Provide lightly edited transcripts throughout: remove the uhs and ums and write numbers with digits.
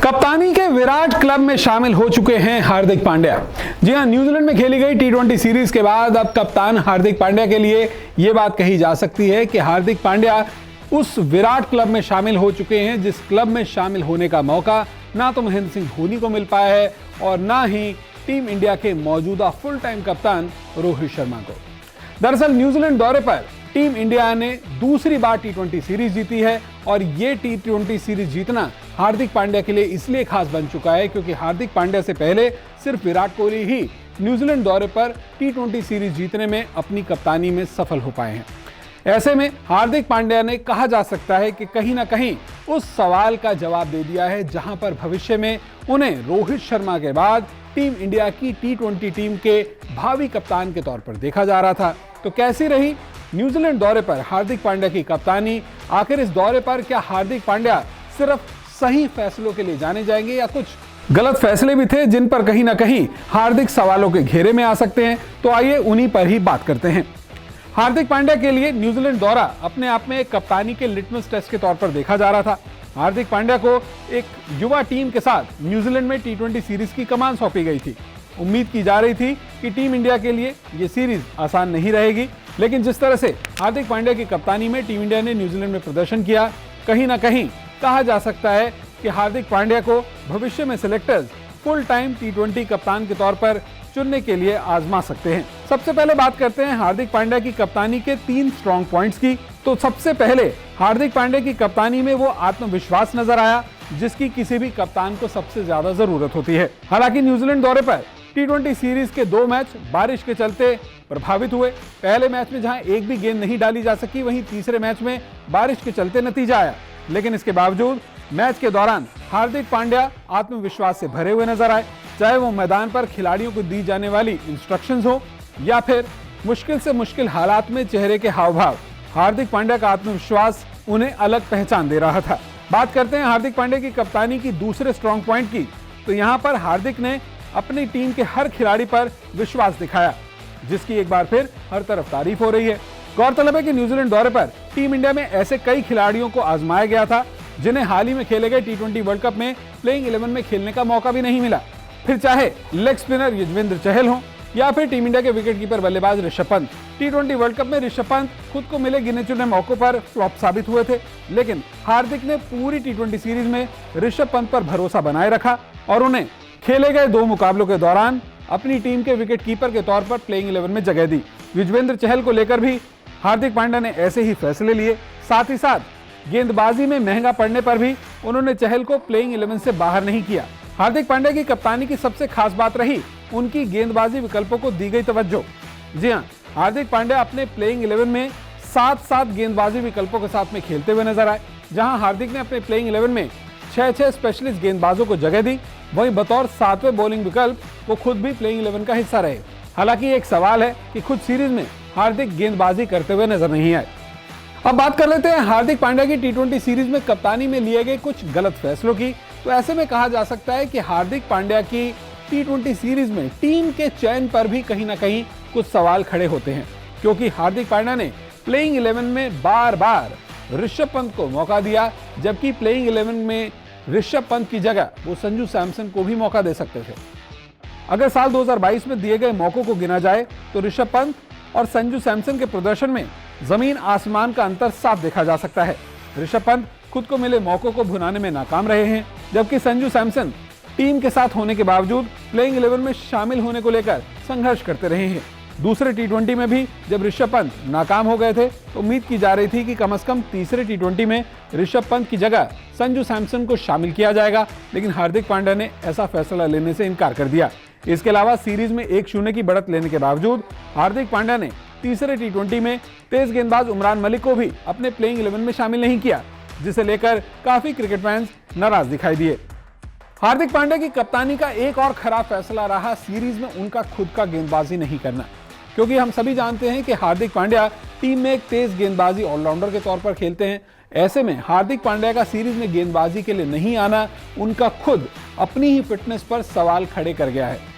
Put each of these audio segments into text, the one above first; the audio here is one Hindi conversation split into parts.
कप्तानी के विराट क्लब में शामिल हो चुके हैं हार्दिक पांड्या। जी हां, न्यूजीलैंड में खेली गई टी20 सीरीज के बाद अब कप्तान हार्दिक पांड्या के लिए यह बात कही जा सकती है कि हार्दिक पांड्या उस विराट क्लब में शामिल हो चुके हैं जिस क्लब में शामिल होने का मौका ना तो महेंद्र सिंह धोनी को मिल पाया है और ना ही टीम इंडिया के मौजूदा फुल टाइम कप्तान रोहित शर्मा को। दरअसल न्यूजीलैंड दौरे पर टीम इंडिया ने दूसरी बार टी20 सीरीज जीती है और ये टी20 सीरीज जीतना हार्दिक पांड्या के लिए इसलिए खास बन चुका है क्योंकि हार्दिक पांड्या से पहले सिर्फ विराट कोहली ही न्यूजीलैंड दौरे पर टी20 सीरीज जीतने में अपनी कप्तानी में सफल हो पाए हैं। ऐसे में हार्दिक पांड्या ने कहा जा सकता है कि कहीं ना कहीं उस सवाल का जवाब दे दिया है जहां पर भविष्य में उन्हें रोहित शर्मा के बाद टीम इंडिया की टी20 टीम के भावी कप्तान के तौर पर देखा जा रहा था। तो कैसी रही न्यूजीलैंड दौरे पर हार्दिक पांड्या की कप्तानी? आखिर इस दौरे पर क्या हार्दिक पांड्या सिर्फ सही फैसलों के लिए जाने जाएंगे या कुछ गलत फैसले भी थे जिन पर कहीं ना कहीं हार्दिक सवालों के घेरे में आ सकते हैं? तो आइए उन्हीं पर ही बात करते हैं। हार्दिक पांड्या के लिए न्यूजीलैंड दौरा अपने आप में एक कप्तानी के लिटमस टेस्ट के तौर पर देखा जा रहा था। हार्दिक पांड्या को एक युवा टीम के साथ न्यूजीलैंड में टी20 सीरीज की कमान सौंपी गई थी। उम्मीद की जा रही थी कि टीम इंडिया के लिए ये सीरीज आसान नहीं रहेगी, लेकिन जिस तरह से हार्दिक पांड्या की कप्तानी में टीम इंडिया ने न्यूजीलैंड में प्रदर्शन किया, कहीं ना कहीं कहा जा सकता है कि हार्दिक पांड्या को भविष्य में सिलेक्टर्स फुल टाइम टी20 कप्तान के तौर पर चुनने के लिए आजमा सकते हैं। सबसे पहले बात करते हैं हार्दिक पांड्या की कप्तानी के 3 स्ट्रॉन्ग पॉइंट्स की। तो सबसे पहले हार्दिक पांड्या की कप्तानी में वो आत्मविश्वास नजर आया जिसकी किसी भी कप्तान को सबसे ज्यादा जरूरत होती है। हालांकि न्यूजीलैंड दौरे पर टी20 सीरीज के 2 मैच बारिश के चलते प्रभावित हुए। पहले मैच में जहां एक भी गेंद नहीं डाली जा सकी, वहीं तीसरे मैच में बारिश के चलते नतीजा आया। लेकिन इसके बावजूद मैच के दौरान हार्दिक पांड्या आत्मविश्वास से भरे हुए नजर आए, चाहे वो मैदान पर खिलाड़ियों को दी जाने वाली इंस्ट्रक्शंस हो या फिर मुश्किल से मुश्किल हालात में चेहरे के हाव भाव। हार्दिक पांड्या का आत्मविश्वास उन्हें अलग पहचान दे रहा था। बात करते हैं हार्दिक पांड्या की कप्तानी की दूसरे स्ट्रॉन्ग पॉइंट की। तो यहाँ पर हार्दिक ने अपनी टीम के हर खिलाड़ी पर विश्वास दिखाया जिसकी एक बार फिर हर तरफ तारीफ हो रही है। गौरतलब है कि न्यूजीलैंड दौरे पर टीम इंडिया में ऐसे कई खिलाड़ियों को आजमाया गया था जिन्हें हाल ही में खेले गए टी20 वर्ल्ड कप में प्लेइंग 11 में खेलने का मौका भी नहीं मिला। फिर चाहे लेग स्पिनर युजवेंद्र चहल हो या फिर टीम इंडिया के विकेटकीपर बल्लेबाज ऋषभ पंत। टी20 वर्ल्ड कप में ऋषभ पंत खुद को मिले गिने चुने मौकों पर फ्लॉप साबित हुए थे, लेकिन हार्दिक ने पूरी टी20 सीरीज में ऋषभ पंत पर भरोसा बनाए रखा और उन्हें खेले गए 2 मुकाबलों के दौरान अपनी टीम के विकेटकीपर के तौर पर प्लेइंग 11 में जगह दी। युजवेंद्र चहल को लेकर भी हार्दिक पांड्या ने ऐसे ही फैसले लिए। साथ ही साथ गेंदबाजी में महंगा पड़ने पर भी उन्होंने चहल को प्लेइंग 11 से बाहर नहीं किया। हार्दिक पांड्या की कप्तानी की सबसे खास बात रही उनकी गेंदबाजी विकल्पों को दी गई तवज्जो। जी हां, हार्दिक पांड्या अपने प्लेइंग 11 में 7 गेंदबाजी विकल्पों के साथ में खेलते हुए नजर आए। जहां हार्दिक ने अपने प्लेइंग 11 में 6 स्पेशलिस्ट गेंदबाजों को जगह दी, वहीं बतौर 7वें बॉलिंग विकल्प वो खुद भी प्लेइंग 11 का हिस्सा रहे। हालांकि एक सवाल है कि खुद सीरीज में हार्दिक गेंदबाजी करते हुए नजर नहीं आए। अब बात कर लेते हैं हार्दिक पांड्या की टी20 सीरीज में कप्तानी में लिए गए कुछ गलत फैसलों की। तो ऐसे में कहा जा सकता है कि हार्दिक पांड्या की टी20 सीरीज में टीम के चयन पर भी कहीं ना कहीं कुछ सवाल खड़े होते हैं, क्योंकि हार्दिक पांड्या ने प्लेइंग 11 में बार बार ऋषभ पंत को मौका दिया, जबकि प्लेइंग 11 में ऋषभ पंत की जगह वो संजू सैमसन को भी मौका दे सकते थे। अगर साल 2022 में दिए गए मौकों को गिना जाए तो ऋषभ पंत और संजू सैमसन के प्रदर्शन में जमीन आसमान का अंतर साफ देखा जा सकता है। ऋषभ पंत खुद को मिले मौकों को भुनाने में नाकाम रहे हैं, जबकि संजू सैमसन टीम के साथ होने के बावजूद प्लेइंग 11 में शामिल होने को लेकर संघर्ष करते रहे हैं। दूसरे टी20 में भी जब ऋषभ पंत नाकाम हो गए थे तो उम्मीद की जा रही थी कि कम से कम तीसरे टी20 में ऋषभ पंत की जगह संजू सैमसन को शामिल किया जाएगा, लेकिन हार्दिक पांड्या ने ऐसा फैसला लेने से इनकार कर दिया। इसके अलावा सीरीज में 1-0 की बढ़त लेने के बावजूद हार्दिक पांड्या ने तीसरे टी20 में तेज गेंदबाज उमरान मलिक को भी अपने प्लेइंग 11 में शामिल नहीं किया, जिसे लेकर काफी क्रिकेट फैंस नाराज दिखाई दिए। हार्दिक पांड्या की कप्तानी का एक और खराब फैसला रहा सीरीज में उनका खुद का गेंदबाजी नहीं करना, क्योंकि हम सभी जानते हैं कि हार्दिक पांड्या टीम में एक तेज गेंदबाजी ऑलराउंडर के तौर पर खेलते हैं। ऐसे में हार्दिक पांड्या का सीरीज में गेंदबाजी के लिए नहीं आना उनका खुद अपनी ही फिटनेस पर सवाल खड़े कर गया है।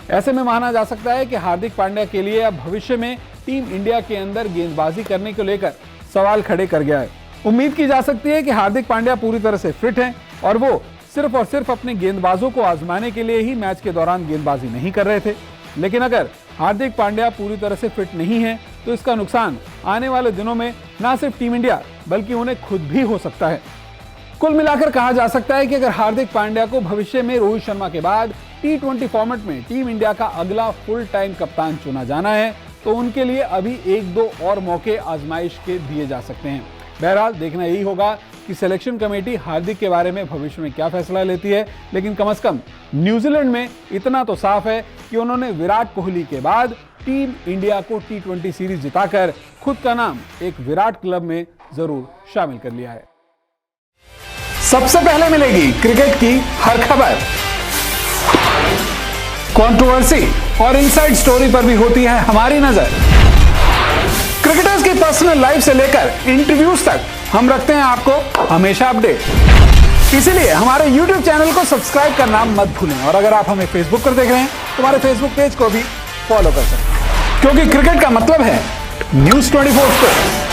ऐसे में माना जा सकता है कि हार्दिक पांड्या के लिए अब भविष्य में टीम इंडिया के अंदर गेंदबाजी करने को लेकर सवाल खड़े कर गया है। उम्मीद की जा सकती है कि हार्दिक पांड्या पूरी तरह से फिट हैं और वो सिर्फ और सिर्फ अपने गेंदबाजों को आजमाने के लिए ही मैच के दौरान गेंदबाजी नहीं कर रहे थे। लेकिन अगर हार्दिक पांड्या पूरी तरह से फिट नहीं है तो इसका नुकसान आने वाले दिनों में ना सिर्फ टीम इंडिया बल्कि उन्हें खुद भी हो सकता है। कुल मिलाकर कहा जा सकता है कि अगर हार्दिक पांड्या को भविष्य में रोहित शर्मा के बाद T20 फॉर्मेट में टीम इंडिया का अगला फुल टाइम कप्तान चुना जाना है तो उनके लिए अभी 1-2 और मौके आजमाइश के दिए जा सकते हैं। बहरहाल देखना यही होगा कि सिलेक्शन कमेटी हार्दिक के बारे में भविष्य में क्या फैसला लेती है, लेकिन कम से कम न्यूजीलैंड में इतना तो साफ है कि उन्होंने विराट कोहली के बाद टीम इंडिया को T20 सीरीज जिताकर खुद का नाम एक विराट क्लब में जरूर शामिल कर लिया है। सबसे पहले मिलेगी क्रिकेट की हर खबर, कंट्रोवर्सी और इनसाइड स्टोरी पर भी होती है हमारी नजर। क्रिकेटर्स की पर्सनल लाइफ से लेकर इंटरव्यूज तक हम रखते हैं आपको हमेशा अपडेट। इसीलिए हमारे YouTube चैनल को सब्सक्राइब करना मत भूलें और अगर आप हमें फेसबुक पर देख रहे हैं तो हमारे फेसबुक पेज को भी फॉलो कर सकते हैं, क्योंकि क्रिकेट का मतलब है News 24 को।